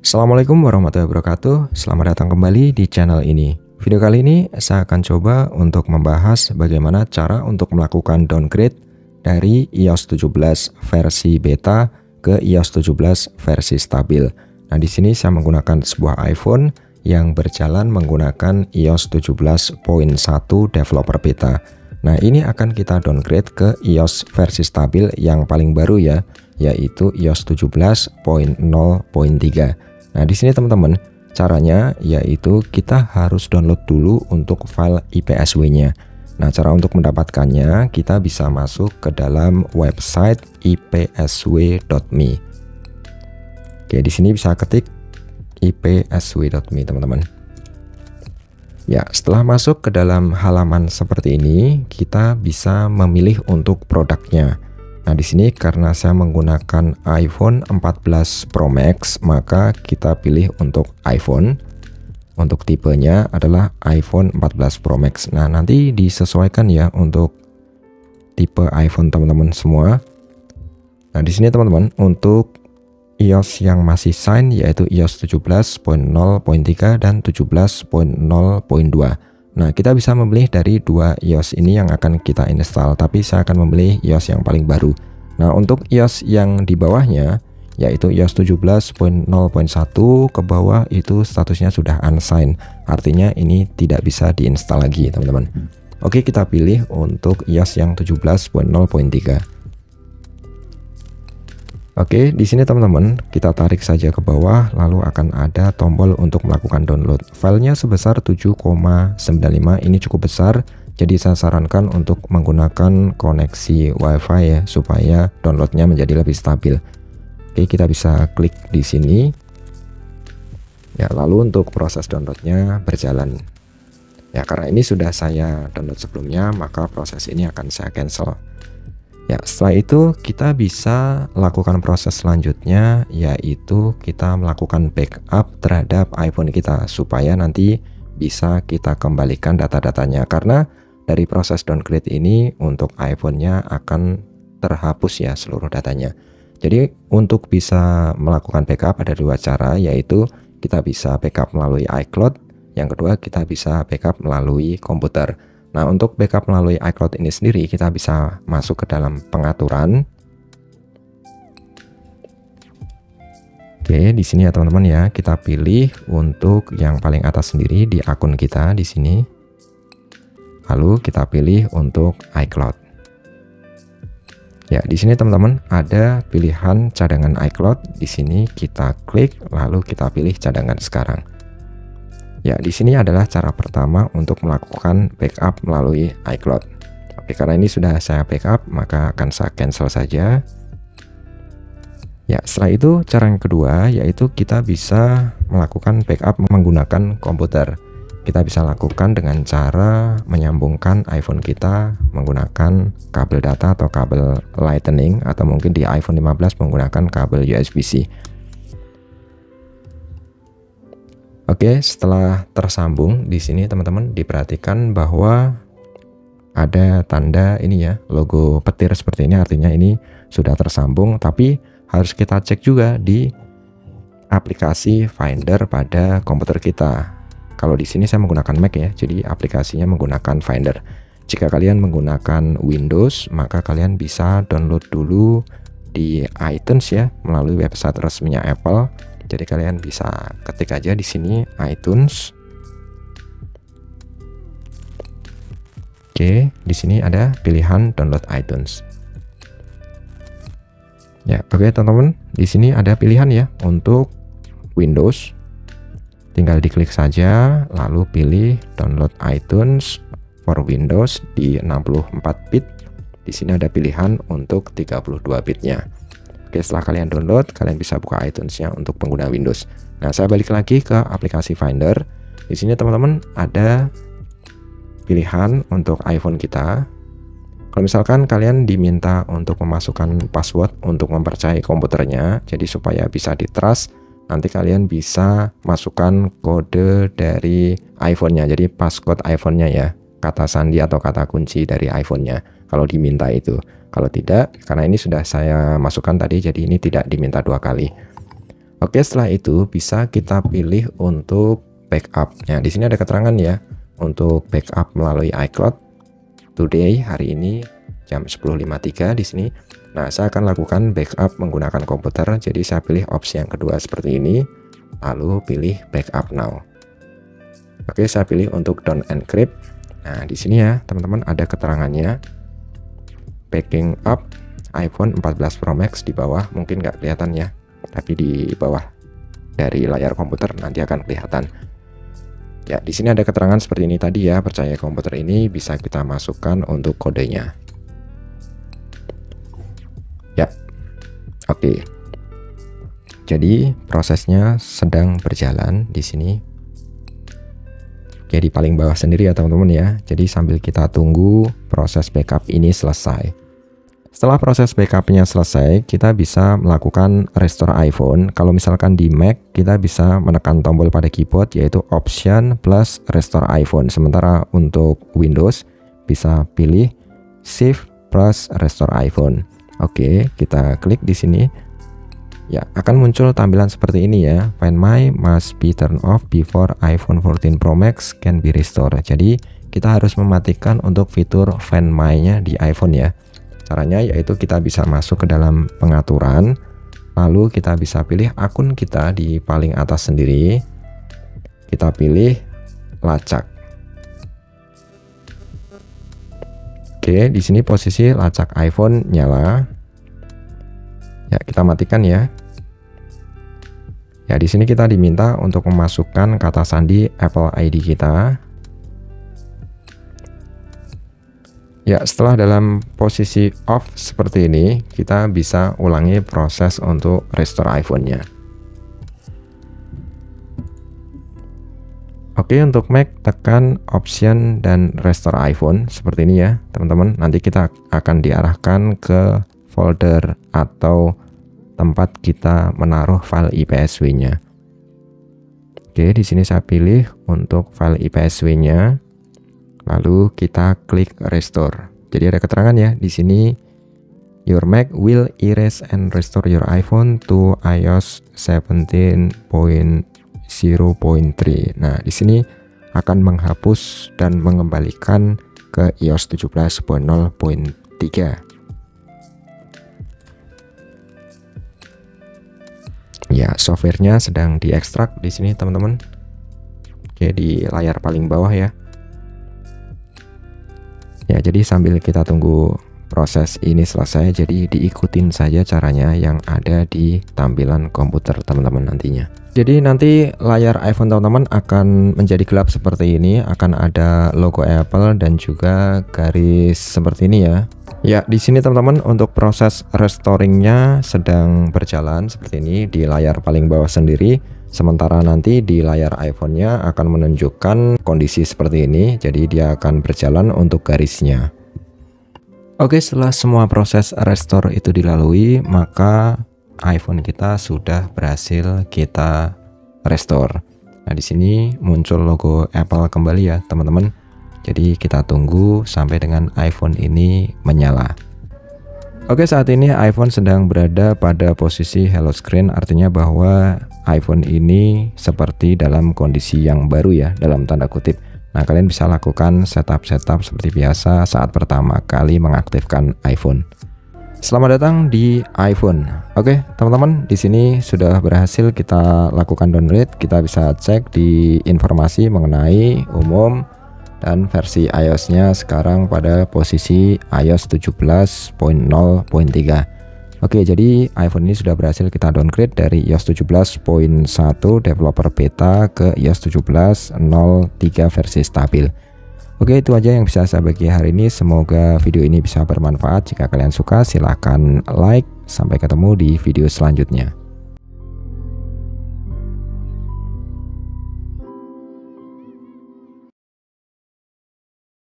Assalamualaikum warahmatullahi wabarakatuh. Selamat datang kembali di channel ini. Video kali ini saya akan coba untuk membahas bagaimana cara untuk melakukan downgrade dari iOS 17 versi beta ke iOS 17 versi stabil. Nah, di sini saya menggunakan sebuah iPhone yang berjalan menggunakan iOS 17.1 developer beta. Nah, ini akan kita downgrade ke iOS versi stabil yang paling baru ya, yaitu iOS 17.0.3. Nah, di sini teman-teman, caranya yaitu kita harus download dulu untuk file IPSW-nya. Nah, cara untuk mendapatkannya kita bisa masuk ke dalam website ipsw.me. Oke, di sini bisa ketik ipsw.me, teman-teman. Ya, setelah masuk ke dalam halaman seperti ini, kita bisa memilih untuk produknya. Nah, di sini karena saya menggunakan iPhone 14 Pro Max, maka kita pilih untuk iPhone. Untuk tipenya adalah iPhone 14 Pro Max. Nah, nanti disesuaikan ya untuk tipe iPhone teman-teman semua. Nah, di sini teman-teman, untuk iOS yang masih sign yaitu iOS 17.0.3 dan 17.0.2. Nah, kita bisa memilih dari dua iOS ini yang akan kita install, tapi saya akan memilih iOS yang paling baru. Nah, untuk iOS yang di bawahnya, yaitu iOS 17.0.1 ke bawah, itu statusnya sudah unsigned. Artinya ini tidak bisa diinstal lagi, teman-teman. Oke, kita pilih untuk iOS yang 17.0.3. Oke, di sini teman-teman, kita tarik saja ke bawah, lalu akan ada tombol untuk melakukan download. Filenya sebesar 7,95, ini cukup besar, jadi saya sarankan untuk menggunakan koneksi WiFi ya, supaya downloadnya menjadi lebih stabil. Oke, kita bisa klik di sini. Ya, lalu untuk proses downloadnya berjalan. Ya, karena ini sudah saya download sebelumnya, maka proses ini akan saya cancel. Ya, setelah itu kita bisa lakukan proses selanjutnya, yaitu kita melakukan backup terhadap iPhone kita supaya nanti bisa kita kembalikan data-datanya, karena dari proses downgrade ini untuk iPhone-nya akan terhapus ya seluruh datanya. Jadi untuk bisa melakukan backup ada dua cara, yaitu kita bisa backup melalui iCloud, yang kedua kita bisa backup melalui komputer. Nah, untuk backup melalui iCloud ini sendiri kita bisa masuk ke dalam pengaturan. Oke, di sini ya teman-teman ya, kita pilih untuk yang paling atas sendiri di akun kita di sini. Lalu kita pilih untuk iCloud. Ya, di sini teman-teman ada pilihan cadangan iCloud. Di sini kita klik lalu kita pilih cadangan sekarang. Ya, di sini adalah cara pertama untuk melakukan backup melalui iCloud. Oke, karena ini sudah saya backup, maka akan saya cancel saja. Ya, setelah itu cara yang kedua yaitu kita bisa melakukan backup menggunakan komputer. Kita bisa lakukan dengan cara menyambungkan iPhone kita menggunakan kabel data atau kabel Lightning, atau mungkin di iPhone 15 menggunakan kabel USB-C. Oke, setelah tersambung di sini teman-teman diperhatikan bahwa ada tanda ini ya, logo petir seperti ini, artinya ini sudah tersambung, tapi harus kita cek juga di aplikasi Finder pada komputer kita. Kalau di sini saya menggunakan Mac ya, jadi aplikasinya menggunakan Finder. Jika kalian menggunakan Windows, maka kalian bisa download dulu di iTunes ya, melalui website resminya Apple. Jadi kalian bisa ketik aja di sini iTunes. Oke, di sini ada pilihan download iTunes. Ya, oke teman-teman, di sini ada pilihan ya untuk Windows. Tinggal diklik saja, lalu pilih download iTunes for Windows di 64 bit. Di sini ada pilihan untuk 32 bitnya. Oke, setelah kalian download, kalian bisa buka iTunes-nya untuk pengguna Windows. Nah, saya balik lagi ke aplikasi Finder. Di sini teman-teman ada pilihan untuk iPhone kita. Kalau misalkan kalian diminta untuk memasukkan password untuk mempercayai komputernya, jadi supaya bisa di-trust, nanti kalian bisa masukkan kode dari iPhone-nya. Jadi passcode iPhone-nya ya, kata sandi atau kata kunci dari iPhone-nya kalau diminta itu. Kalau tidak, karena ini sudah saya masukkan tadi, jadi ini tidak diminta dua kali. Oke, setelah itu bisa kita pilih untuk backup. Nah, di sini ada keterangan ya untuk backup melalui iCloud today, hari ini jam 10.53 di sini. Nah, saya akan lakukan backup menggunakan komputer. Jadi saya pilih opsi yang kedua seperti ini, lalu pilih backup now. Oke, saya pilih untuk don't encrypt. Nah, di sini ya, teman-teman ada keterangannya. Backing up iPhone 14 Pro Max di bawah, mungkin nggak kelihatan ya, tapi di bawah dari layar komputer nanti akan kelihatan. Ya, di sini ada keterangan seperti ini tadi ya, percaya komputer ini bisa kita masukkan untuk kodenya. Ya, oke. Jadi prosesnya sedang berjalan di sini. Oke, di paling bawah sendiri ya teman-teman ya. Jadi sambil kita tunggu proses backup ini selesai. Setelah proses backupnya selesai, kita bisa melakukan restore iPhone. Kalau misalkan di Mac, kita bisa menekan tombol pada keyboard yaitu Option plus Restore iPhone. Sementara untuk Windows, bisa pilih Shift plus Restore iPhone. Oke, kita klik di sini. Ya, akan muncul tampilan seperti ini ya. Find My must be turned off before iPhone 14 Pro Max can be restored. Jadi, kita harus mematikan untuk fitur Find My-nya di iPhone ya. Caranya yaitu kita bisa masuk ke dalam pengaturan, lalu kita bisa pilih akun kita di paling atas sendiri. Kita pilih lacak. Oke, di sini posisi lacak iPhone nyala. Ya, kita matikan ya. Ya, di sini kita diminta untuk memasukkan kata sandi Apple ID kita. Ya, setelah dalam posisi off seperti ini, kita bisa ulangi proses untuk restore iPhone-nya. Oke, untuk Mac tekan Option dan Restore iPhone seperti ini ya, teman-teman. Nanti kita akan diarahkan ke folder atau tempat kita menaruh file IPSW-nya. Oke, di sini saya pilih untuk file IPSW-nya. Lalu kita klik restore. Jadi ada keterangan ya di sini, your Mac will erase and restore your iPhone to iOS 17.0.3. Nah, di sini akan menghapus dan mengembalikan ke iOS 17.0.3. Ya, softwarenya sedang diekstrak di sini teman-teman. Oke, di layar paling bawah ya. Ya, jadi sambil kita tunggu proses ini selesai, jadi diikutin saja caranya yang ada di tampilan komputer teman-teman nantinya. Jadi nanti layar iPhone teman-teman akan menjadi gelap seperti ini, akan ada logo Apple dan juga garis seperti ini ya. Ya, di sini teman-teman untuk proses restoringnya sedang berjalan seperti ini di layar paling bawah sendiri. Sementara nanti di layar iPhone-nya akan menunjukkan kondisi seperti ini, jadi dia akan berjalan untuk garisnya. Oke, setelah semua proses restore itu dilalui, maka iPhone kita sudah berhasil kita restore. Nah, di sini muncul logo Apple kembali ya, teman-teman. Jadi kita tunggu sampai dengan iPhone ini menyala. Oke, saat ini iPhone sedang berada pada posisi hello screen, artinya bahwa iPhone ini seperti dalam kondisi yang baru ya, dalam tanda kutip. Nah, kalian bisa lakukan setup seperti biasa saat pertama kali mengaktifkan iPhone. Selamat datang di iPhone. Oke, teman-teman, di sini sudah berhasil kita lakukan download. Kita bisa cek di informasi mengenai umum dan versi iOS-nya sekarang pada posisi iOS 17.0.3. Oke, jadi iPhone ini sudah berhasil kita downgrade dari iOS 17.1 developer beta ke iOS 17.03 versi stabil. Oke, itu aja yang bisa saya bagi hari ini. Semoga video ini bisa bermanfaat. Jika kalian suka, silahkan like. Sampai ketemu di video selanjutnya.